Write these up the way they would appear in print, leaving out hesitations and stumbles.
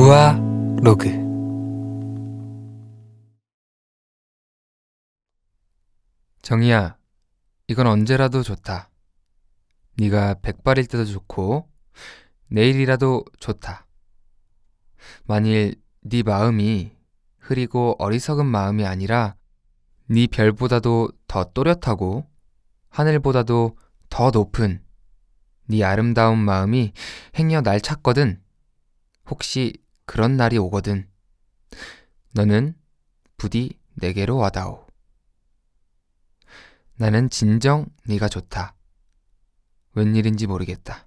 우아 로그. 정희야, 이건 언제라도 좋다. 네가 백발일 때도 좋고 내일이라도 좋다. 만일 네 마음이 흐리고 어리석은 마음이 아니라 네 별보다도 더 또렷하고 하늘보다도 더 높은 네 아름다운 마음이 행여 날 찾거든, 혹시 그런 날이 오거든, 너는 부디 내게로 와다오. 나는 진정 네가 좋다. 웬일인지 모르겠다.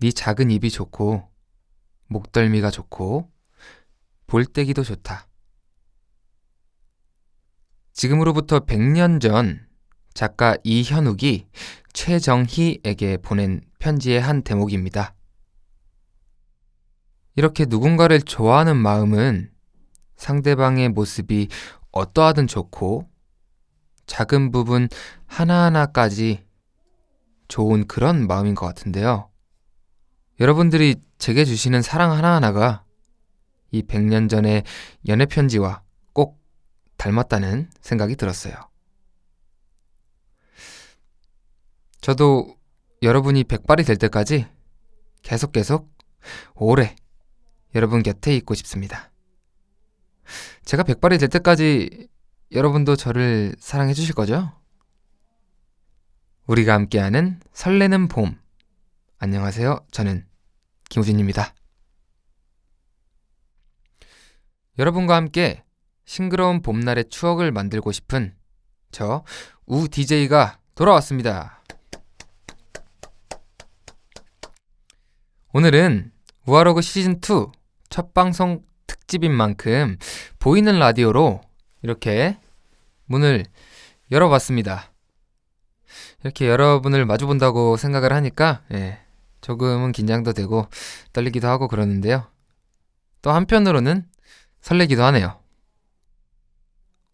네 작은 입이 좋고 목덜미가 좋고 볼때기도 좋다. 지금으로부터 100년 전 작가 이현욱이 최정희에게 보낸 편지의 한 대목입니다. 이렇게 누군가를 좋아하는 마음은 상대방의 모습이 어떠하든 좋고 작은 부분 하나하나까지 좋은 그런 마음인 것 같은데요. 여러분들이 제게 주시는 사랑 하나하나가 이 100년 전의 연애편지와 꼭 닮았다는 생각이 들었어요. 저도 여러분이 백발이 될 때까지 계속 오래 여러분 곁에 있고 싶습니다. 제가 백발이 될 때까지 여러분도 저를 사랑해 주실 거죠? 우리가 함께하는 설레는 봄. 안녕하세요. 저는 김우진입니다. 여러분과 함께 싱그러운 봄날의 추억을 만들고 싶은 저 우 DJ가 돌아왔습니다. 오늘은 우아로그 시즌2 첫 방송 특집인 만큼 보이는 라디오로 이렇게 문을 열어봤습니다. 이렇게 여러분을 마주본다고 생각을 하니까 조금은 긴장도 되고 떨리기도 하고 그러는데요. 또 한편으로는 설레기도 하네요.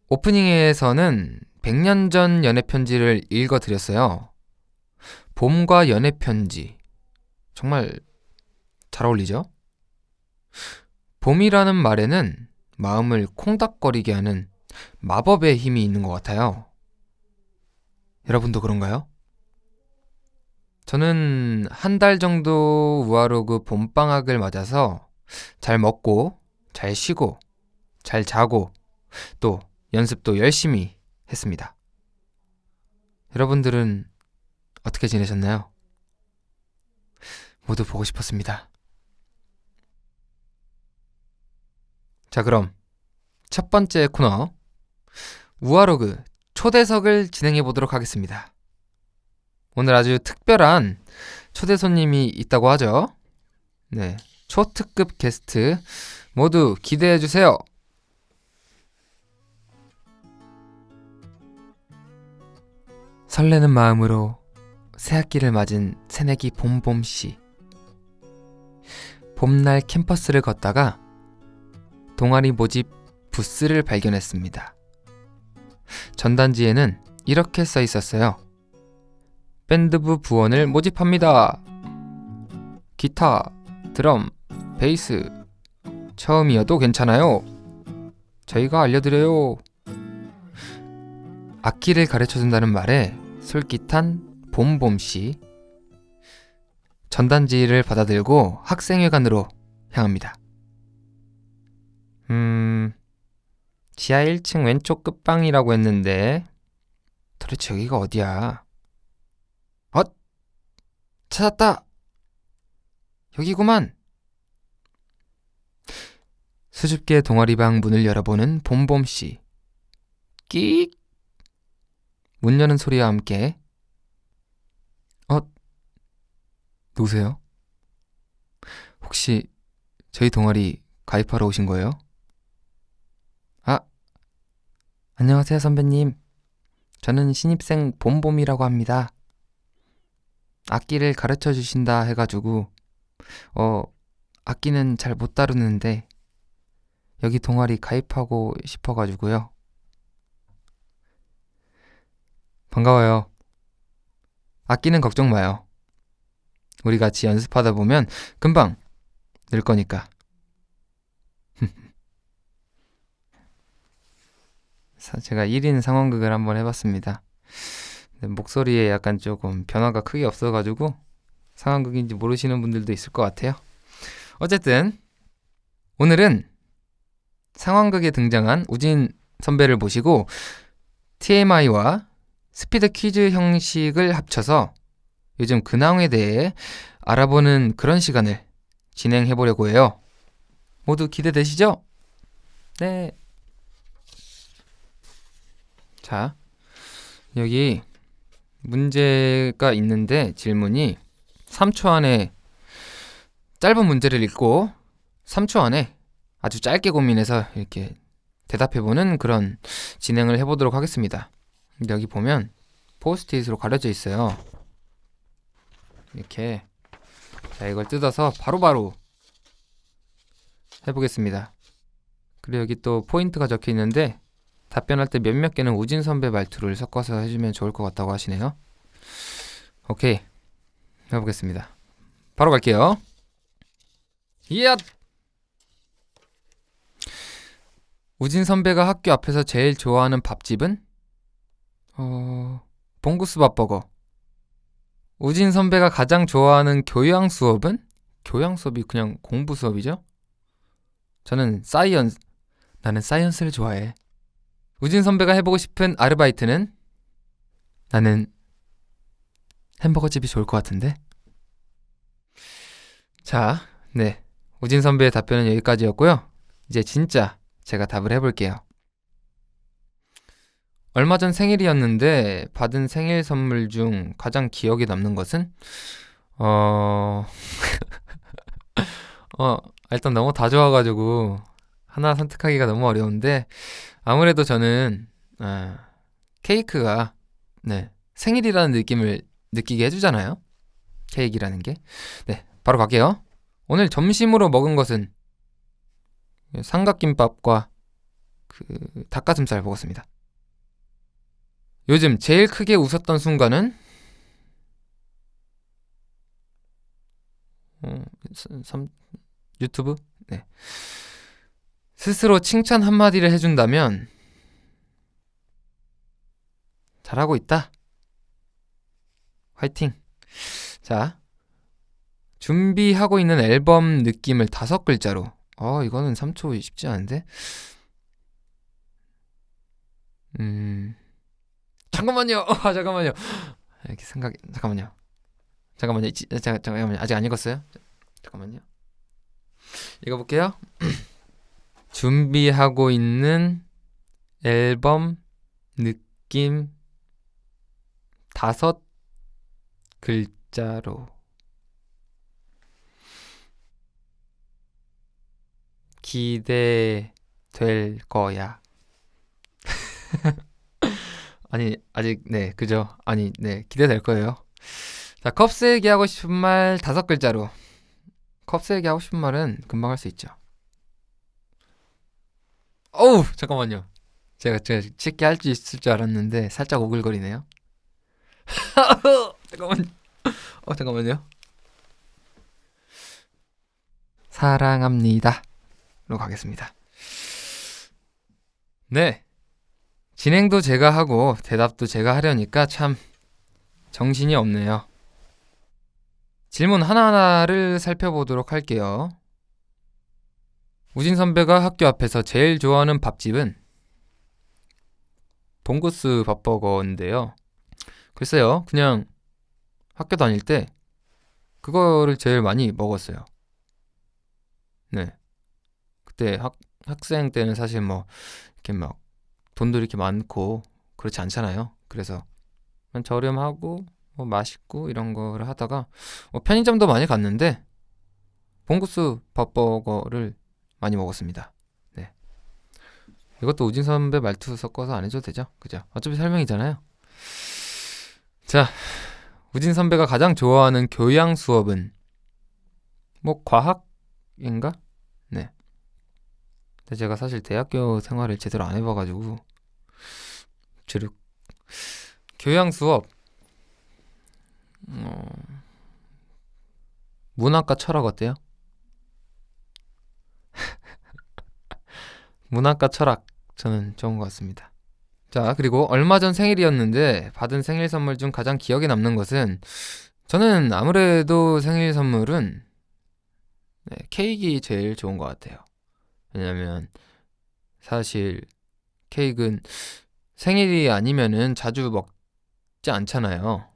오프닝에서는 100년 전 연애편지를 읽어드렸어요. 봄과 연애편지, 정말 잘 어울리죠? 봄이라는 말에는 마음을 콩닥거리게 하는 마법의 힘이 있는 것 같아요. 여러분도 그런가요? 저는 한 달 정도 우아로그 봄방학을 맞아서 잘 먹고, 잘 쉬고, 잘 자고, 또 연습도 열심히 했습니다. 여러분들은 어떻게 지내셨나요? 모두 보고 싶었습니다. 자, 그럼 첫 번째 코너 우아로그 초대석을 진행해 보도록 하겠습니다. 오늘 아주 특별한 초대 손님이 있다고 하죠. 네, 초특급 게스트 모두 기대해 주세요. 설레는 마음으로 새학기를 맞은 새내기 봄봄씨. 봄날 캠퍼스를 걷다가 동아리 모집 부스를 발견했습니다. 전단지에는 이렇게 써 있었어요. 밴드부 부원을 모집합니다. 기타, 드럼, 베이스, 처음이어도 괜찮아요. 저희가 알려드려요. 악기를 가르쳐준다는 말에 솔깃한 봄봄씨. 전단지를 받아들고 학생회관으로 향합니다. 지하 1층 왼쪽 끝방이라고 했는데 도대체 여기가 어디야? 찾았다! 여기구만! 수줍게 동아리방 문을 열어보는 봄봄씨. 끼익! 문 여는 소리와 함께 누구세요? 혹시 저희 동아리 가입하러 오신 거예요? 안녕하세요 선배님. 저는 신입생 봄봄이라고 합니다. 악기를 가르쳐 주신다 해가지고 악기는 잘 못 다루는데 여기 동아리 가입하고 싶어가지고요. 반가워요. 악기는 걱정 마요. 우리 같이 연습하다 보면 금방 늘 거니까 제가 1인 상황극을 한번 해봤습니다. 근데 목소리에 약간 조금 변화가 크게 없어가지고 상황극인지 모르시는 분들도 있을 것 같아요. 어쨌든 오늘은 상황극에 등장한 우진 선배를 모시고 TMI와 스피드 퀴즈 형식을 합쳐서 요즘 근황에 대해 알아보는 그런 시간을 진행해 보려고 해요. 모두 기대되시죠? 네. 자, 여기 문제가 있는데 질문이 3초 안에 짧은 문제를 읽고 3초 안에 아주 짧게 고민해서 이렇게 대답해보는 그런 진행을 해보도록 하겠습니다. 여기 보면 포스트잇으로 가려져 있어요. 이렇게. 자, 이걸 뜯어서 바로바로 해보겠습니다. 그리고 여기 또 포인트가 적혀 있는데 답변할 때 몇몇 개는 우진 선배 말투를 섞어서 해주면 좋을 것 같다고 하시네요. 오케이, 해보겠습니다. 바로 갈게요. 이야! 우진 선배가 학교 앞에서 제일 좋아하는 밥집은? 봉구스 밥버거. 우진 선배가 가장 좋아하는 교양 수업은? 교양 수업이 그냥 공부 수업이죠? 저는 나는 사이언스를 좋아해. 우진 선배가 해보고 싶은 아르바이트는? 나는 햄버거 집이 좋을 것 같은데? 자, 네. 우진 선배의 답변은 여기까지였고요. 이제 진짜 제가 답을 해볼게요. 얼마 전 생일이었는데 받은 생일 선물 중 가장 기억에 남는 것은? 일단 너무 다 좋아가지고 하나 선택하기가 너무 어려운데 아무래도 저는 케이크가 생일이라는 느낌을 느끼게 해주잖아요. 케이크라는 게. 네, 바로 갈게요. 오늘 점심으로 먹은 것은 삼각김밥과 닭가슴살 먹었습니다. 요즘 제일 크게 웃었던 순간은? 유튜브? 네. 스스로 칭찬 한마디를 해준다면? 잘하고 있다. 화이팅. 자, 준비하고 있는 앨범 느낌을 5글자로. 이거는 3초 쉽지 않은데? 잠깐만요. 잠깐만요. 이렇게 잠깐만요. 잠깐만요. 아직 안 읽었어요? 잠깐만요. 읽어볼게요. 준비하고 있는 앨범 느낌 5글자로. 기대될 거야. 아니, 아직, 그죠? 아니, 기대될 거예요. 자, 컵스에게 하고 싶은 말 5글자로. 컵스에게 하고 싶은 말은 금방 할 수 있죠. 어우, 잠깐만요. 제가 쉽게 할 수 있을 줄 알았는데 살짝 오글거리네요. 잠깐만요. 사랑합니다. 로 가겠습니다. 네. 진행도 제가 하고 대답도 제가 하려니까 참 정신이 없네요. 질문 하나하나를 살펴보도록 할게요. 우진 선배가 학교 앞에서 제일 좋아하는 밥집은? 봉구스 밥버거인데요. 글쎄요, 그냥 학교 다닐 때 그거를 제일 많이 먹었어요. 네. 그때 학생 때는 사실 뭐 이렇게 막 돈도 이렇게 많고 그렇지 않잖아요. 그래서 저렴하고 뭐 맛있고 이런 거를 하다가 편의점도 많이 갔는데 봉구스 밥버거를 많이 먹었습니다. 네. 이것도 우진 선배 말투 섞어서 안 해줘도 되죠? 그죠? 어차피 설명이잖아요. 자, 우진 선배가 가장 좋아하는 교양 수업은? 뭐 과학인가? 네. 근데 제가 사실 대학교 생활을 제대로 안 해봐가지고 교양 수업 문학과 철학 어때요? 문학과 철학 저는 좋은 것 같습니다. 자, 그리고 얼마 전 생일이었는데 받은 생일 선물 중 가장 기억에 남는 것은 저는 아무래도 생일 선물은 케이크 제일 좋은 것 같아요. 왜냐면 사실 케이크는 생일이 아니면은 자주 먹지 않잖아요.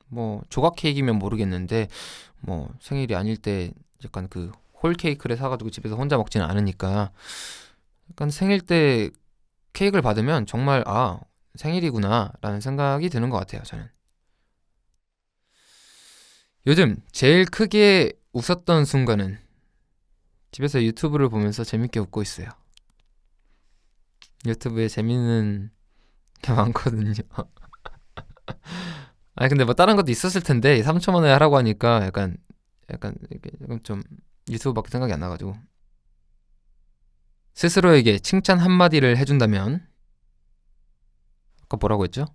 뭐 조각 케이크면 모르겠는데 뭐 생일이 아닐 때 약간 그 홀 케이크를 사가지고 집에서 혼자 먹지는 않으니까 약간 생일 때 케이크를 받으면 정말 생일이구나 라는 생각이 드는 것 같아요. 저는 요즘 제일 크게 웃었던 순간은 집에서 유튜브를 보면서 재밌게 웃고 있어요. 유튜브에 재밌는 게 많거든요. 아니 근데 뭐 다른 것도 있었을 텐데 3초 만에 하라고 하니까 약간 이렇게 좀 유튜브밖에 생각이 안 나가지고 스스로에게 칭찬 한마디를 해준다면 아까 뭐라고 했죠?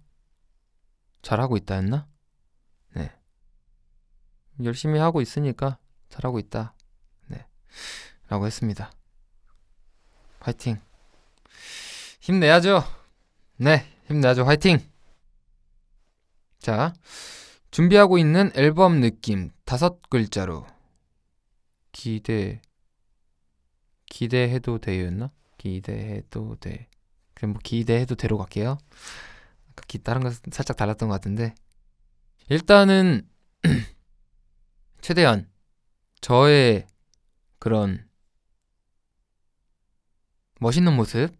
잘하고 있다 했나? 네, 열심히 하고 있으니까 잘하고 있다. 네, 라고 했습니다. 화이팅. 힘내야죠. 네, 힘내야죠. 화이팅. 자, 준비하고 있는 앨범 느낌 5글자로 기대해도 돼였나? 기대해도 돼. 그럼 뭐 기대해도 돼로 갈게요. 다른 거 살짝 달랐던 것 같은데 일단은 최대한 저의 그런 멋있는 모습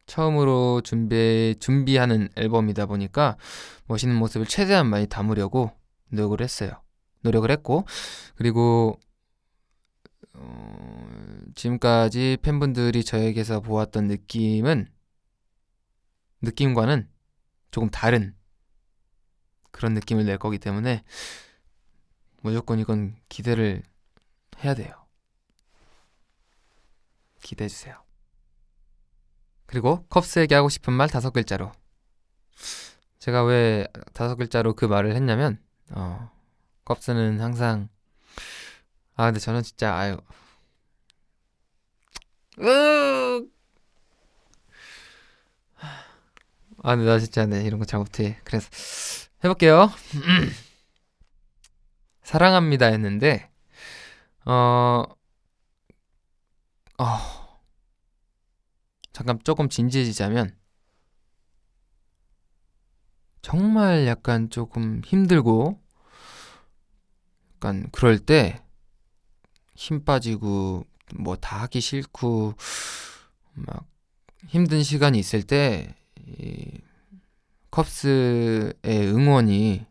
처음으로 준비하는 앨범이다 보니까 멋있는 모습을 최대한 많이 담으려고 노력을 했고 그리고 지금까지 팬분들이 저에게서 보았던 느낌과는 조금 다른 그런 느낌을 낼 거기 때문에 무조건 이건 기대를 해야 돼요. 기대해주세요. 그리고 컵스에게 하고 싶은 말 5글자로 제가 왜 5글자로 그 말을 했냐면 컵스는 항상 근데 저는 진짜 근데 나 진짜 이런 거 잘 못해. 그래서 해볼게요. 사랑합니다 했는데 잠깐 조금 진지해지자면 정말 약간 조금 힘들고 약간 그럴 때 힘 빠지고 뭐 다 하기 싫고 막 힘든 시간이 있을 때 이 컵스의 응원이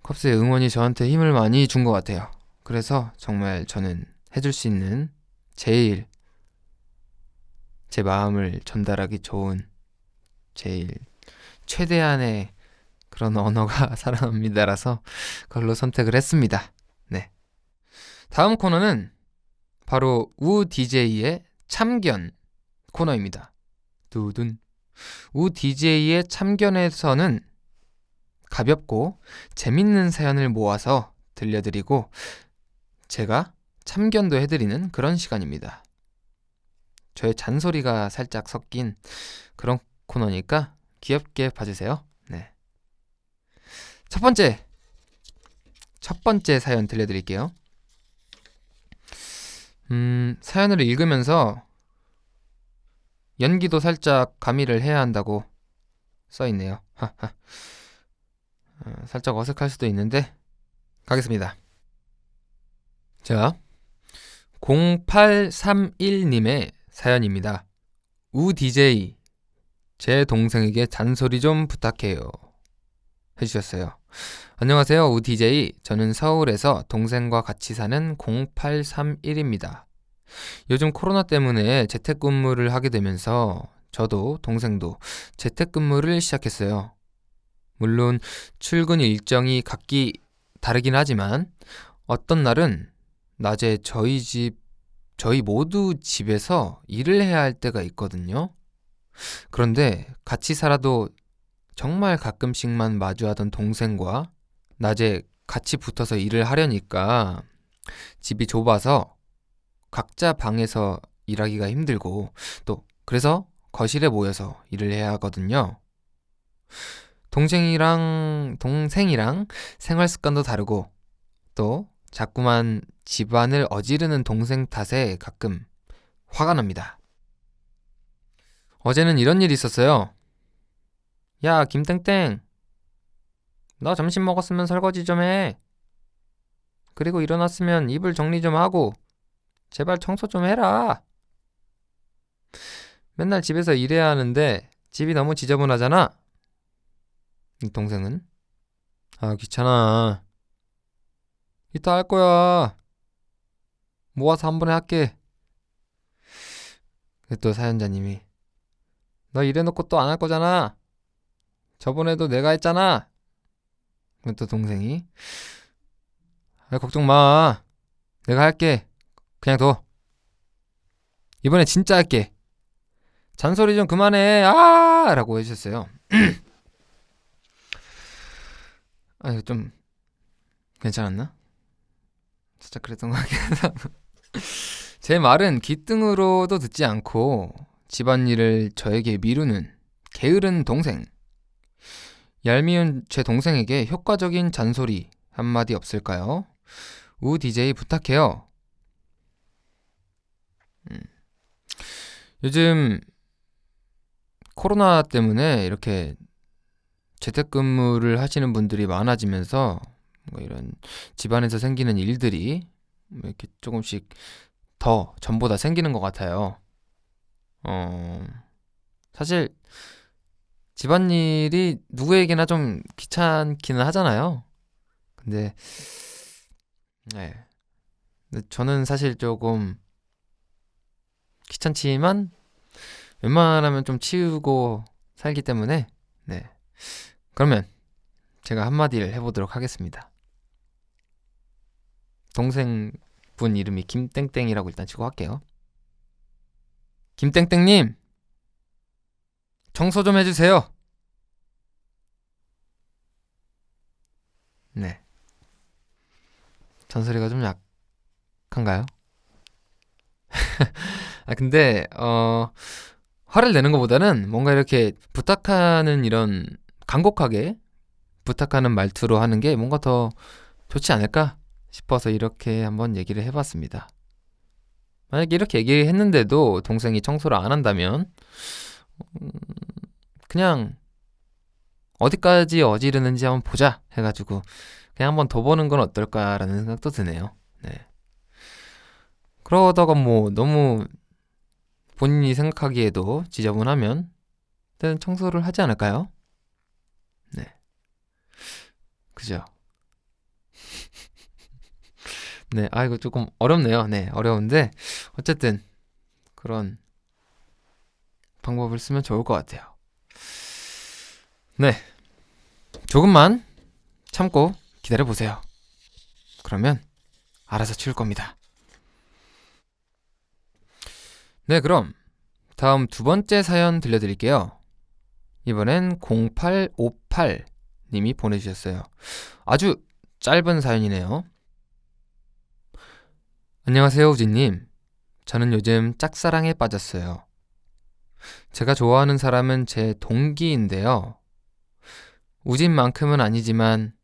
컵스의 응원이 저한테 힘을 많이 준 것 같아요. 그래서 정말 저는 해줄 수 있는 제일 제 마음을 전달하기 좋은 제일 최대한의 그런 언어가 사랑합니다라서 그걸로 선택을 했습니다. 네. 다음 코너는 바로 우 DJ의 참견 코너입니다. 두둔. 우 DJ의 참견에서는 가볍고 재밌는 사연을 모아서 들려드리고 제가 참견도 해드리는 그런 시간입니다. 저의 잔소리가 살짝 섞인 그런 코너니까 귀엽게 봐주세요. 네. 첫 번째 사연 들려드릴게요. 사연을 읽으면서 연기도 살짝 가미를 해야 한다고 써있네요. 살짝 어색할 수도 있는데 가겠습니다. 자, 0831님의 사연입니다. 우 DJ, 제 동생에게 잔소리 좀 부탁해요. 해주셨어요. 안녕하세요, 우 DJ. 저는 서울에서 동생과 같이 사는 0831입니다. 요즘 코로나 때문에 재택근무를 하게 되면서 저도 동생도 재택근무를 시작했어요. 물론 출근 일정이 각기 다르긴 하지만 어떤 날은 낮에 저희 모두 집에서 일을 해야 할 때가 있거든요. 그런데 같이 살아도 정말 가끔씩만 마주하던 동생과 낮에 같이 붙어서 일을 하려니까 집이 좁아서 각자 방에서 일하기가 힘들고 또 그래서 거실에 모여서 일을 해야 하거든요. 동생이랑 생활 습관도 다르고 또 자꾸만 집안을 어지르는 동생 탓에 가끔 화가 납니다. 어제는 이런 일이 있었어요. 야, 김땡땡, 너 점심 먹었으면 설거지 좀 해. 그리고 일어났으면 이불 정리 좀 하고 제발 청소 좀 해라. 맨날 집에서 일해야 하는데 집이 너무 지저분하잖아. 이 동생은 아, 귀찮아. 이따 할 거야. 모아서 한 번에 할게. 또 사연자님이 너 이래놓고 또 안 할 거잖아. 저번에도 내가 했잖아. 또 동생이 아, 걱정 마. 내가 할게. 그냥 둬. 이번에 진짜 할게. 잔소리 좀 그만해. 아! 라고 해주셨어요. 아, 이거 좀 괜찮았나? 살짝 그랬던 것 같긴 하다. 제 말은 귓등으로도 듣지 않고 집안일을 저에게 미루는 게으른 동생. 얄미운 제 동생에게 효과적인 잔소리 한마디 없을까요? 우 DJ 부탁해요. 요즘 코로나 때문에 이렇게 재택근무를 하시는 분들이 많아지면서 뭐 이런 집안에서 생기는 일들이 이렇게 조금씩 더 전보다 생기는 것 같아요. 사실 집안일이 누구에게나 좀 귀찮기는 하잖아요. 근데, 네. 근데 저는 사실 조금 귀찮지만 웬만하면 좀 치우고 살기 때문에, 네. 그러면 제가 한마디를 해보도록 하겠습니다. 동생분 이름이 김땡땡이라고 일단 치고 할게요. 김땡땡님, 청소 좀 해주세요. 네. 잔소리가 좀 약한가요? 아, 근데, 화를 내는 것보다는 뭔가 이렇게 부탁하는 이런 간곡하게 부탁하는 말투로 하는 게 뭔가 더 좋지 않을까 싶어서 이렇게 한번 얘기를 해봤습니다. 만약에 이렇게 얘기했는데도 동생이 청소를 안 한다면, 그냥 어디까지 어지르는지 한번 보자 해가지고 그냥 한번 더 보는 건 어떨까라는 생각도 드네요. 네. 그러다가 뭐 너무 본인이 생각하기에도 지저분하면 일단 청소를 하지 않을까요? 네. 그죠? 네. 아, 이거 조금 어렵네요. 네. 어려운데 어쨌든 그런 방법을 쓰면 좋을 것 같아요. 네. 조금만 참고 기다려보세요. 그러면 알아서 치울 겁니다. 네, 그럼 다음 두 번째 사연 들려드릴게요. 이번엔 0858님이 보내주셨어요. 아주 짧은 사연이네요. 안녕하세요, 우진님. 저는 요즘 짝사랑에 빠졌어요. 제가 좋아하는 사람은 제 동기인데요. 우진만큼은 아니지만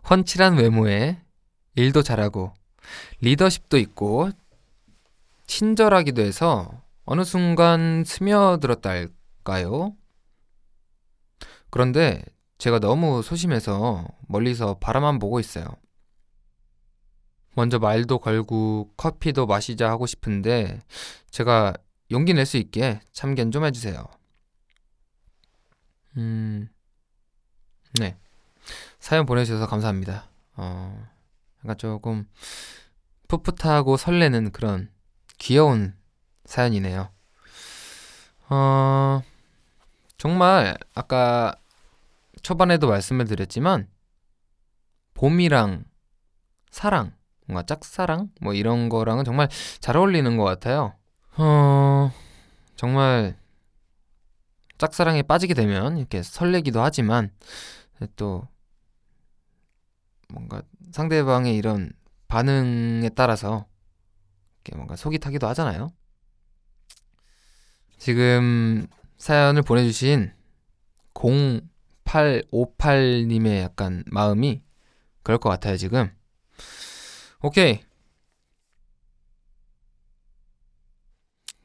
훤칠한 외모에 일도 잘하고 리더십도 있고 친절하기도 해서 어느 순간 스며들었다 할까요? 그런데 제가 너무 소심해서 멀리서 바라만 보고 있어요. 먼저 말도 걸고 커피도 마시자 하고 싶은데 제가 용기 낼 수 있게 참견 좀 해주세요. 네. 사연 보내주셔서 감사합니다. 약간 조금 풋풋하고 설레는 그런 귀여운 사연이네요. 어, 정말 아까 초반에도 말씀을 드렸지만 봄이랑 사랑, 뭔가 짝사랑 뭐 이런 거랑은 정말 잘 어울리는 것 같아요. 정말 짝사랑에 빠지게 되면 이렇게 설레기도 하지만 또 뭔가 상대방의 이런 반응에 따라서 이렇게 뭔가 속이 타기도 하잖아요. 지금 사연을 보내주신 0858님의 약간 마음이 그럴 것 같아요, 지금. 오케이.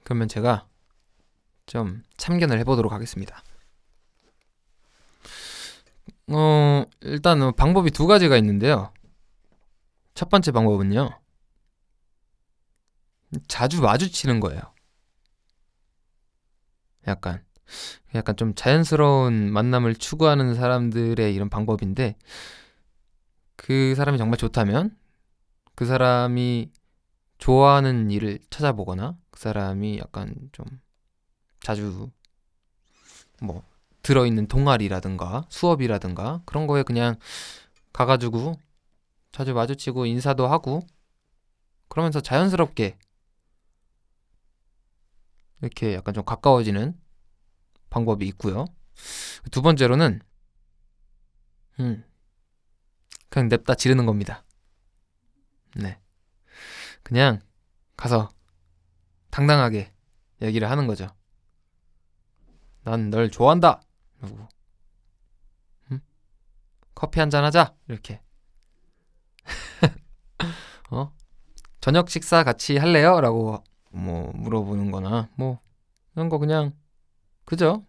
그러면 제가 좀 참견을 해보도록 하겠습니다. 일단 방법이 두 가지가 있는데요. 첫 번째 방법은요, 자주 마주치는 거예요. 약간 좀 자연스러운 만남을 추구하는 사람들의 이런 방법인데, 그 사람이 정말 좋다면 그 사람이 좋아하는 일을 찾아보거나, 그 사람이 약간 좀 자주 뭐 들어있는 동아리라든가 수업이라든가 그런 거에 그냥 가가지고 자주 마주치고 인사도 하고, 그러면서 자연스럽게 이렇게 약간 좀 가까워지는 방법이 있고요. 두 번째로는 그냥 냅다 지르는 겁니다. 네, 그냥 가서 당당하게 얘기를 하는 거죠. 난 널 좋아한다. 그리고 커피 한잔 하자. 이렇게. 저녁 식사 같이 할래요? 라고 뭐 물어보는 거나 뭐 이런 거 그냥, 그죠?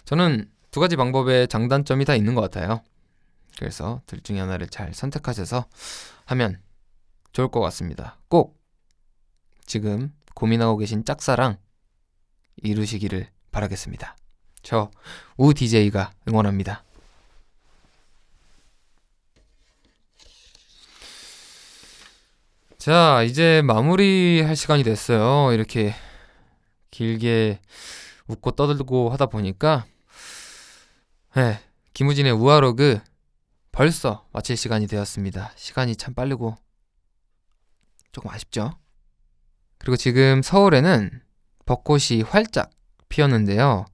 저는 두 가지 방법의 장단점이 다 있는 것 같아요. 그래서 둘 중에 하나를 잘 선택하셔서 하면 좋을 것 같습니다. 꼭 지금 고민하고 계신 짝사랑 이루시기를 바라겠습니다. 저 우 DJ가 응원합니다. 자, 이제 마무리할 시간이 됐어요. 이렇게 길게 웃고 떠들고 하다 보니까 김우진의 우아로그 벌써 마칠 시간이 되었습니다. 시간이 참 빠르고 조금 아쉽죠? 그리고 지금 서울에는 벚꽃이 활짝 피었는데요.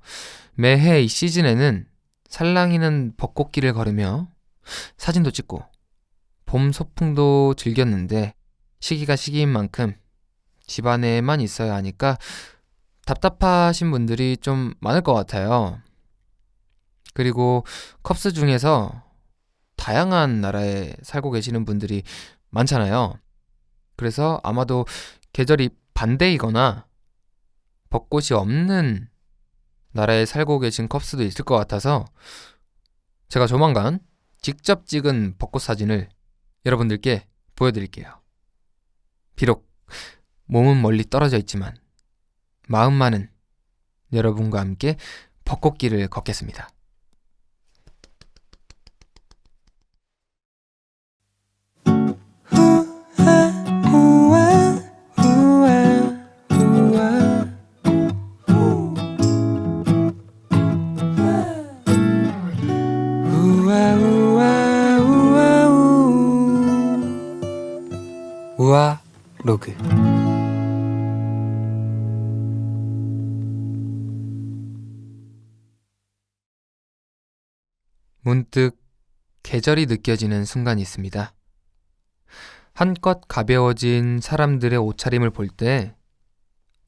매해 이 시즌에는 살랑이는 벚꽃길을 걸으며 사진도 찍고 봄 소풍도 즐겼는데, 시기가 시기인 만큼 집 안에만 있어야 하니까 답답하신 분들이 좀 많을 것 같아요. 그리고 컵스 중에서 다양한 나라에 살고 계시는 분들이 많잖아요. 그래서 아마도 계절이 반대이거나 벚꽃이 없는 나라에 살고 계신 컵스도 있을 것 같아서, 제가 조만간 직접 찍은 벚꽃 사진을 여러분들께 보여드릴게요. 비록 몸은 멀리 떨어져 있지만 마음만은 여러분과 함께 벚꽃길을 걷겠습니다. 우아 로그. 문득 계절이 느껴지는 순간이 있습니다. 한껏 가벼워진 사람들의 옷차림을 볼 때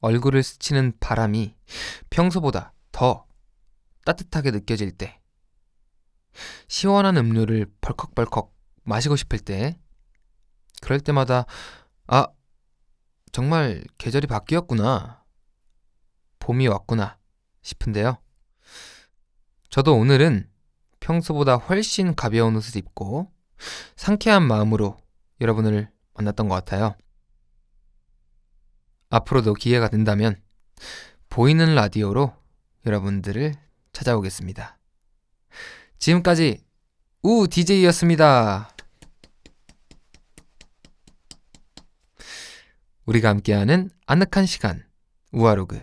얼굴을 스치는 바람이 평소보다 더 따뜻하게 느껴질 때, 시원한 음료를 벌컥벌컥 마시고 싶을 때, 그럴 때마다 아, 정말 계절이 바뀌었구나, 봄이 왔구나 싶은데요. 저도 오늘은 평소보다 훨씬 가벼운 옷을 입고 상쾌한 마음으로 여러분을 만났던 것 같아요. 앞으로도 기회가 된다면 보이는 라디오로 여러분들을 찾아오겠습니다. 지금까지 우 DJ였습니다. 우리가 함께하는 아늑한 시간, 우아로그.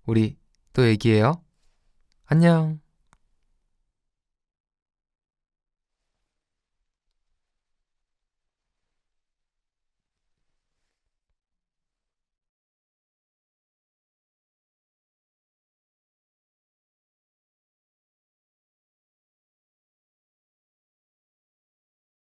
우리 또 얘기해요. 안녕.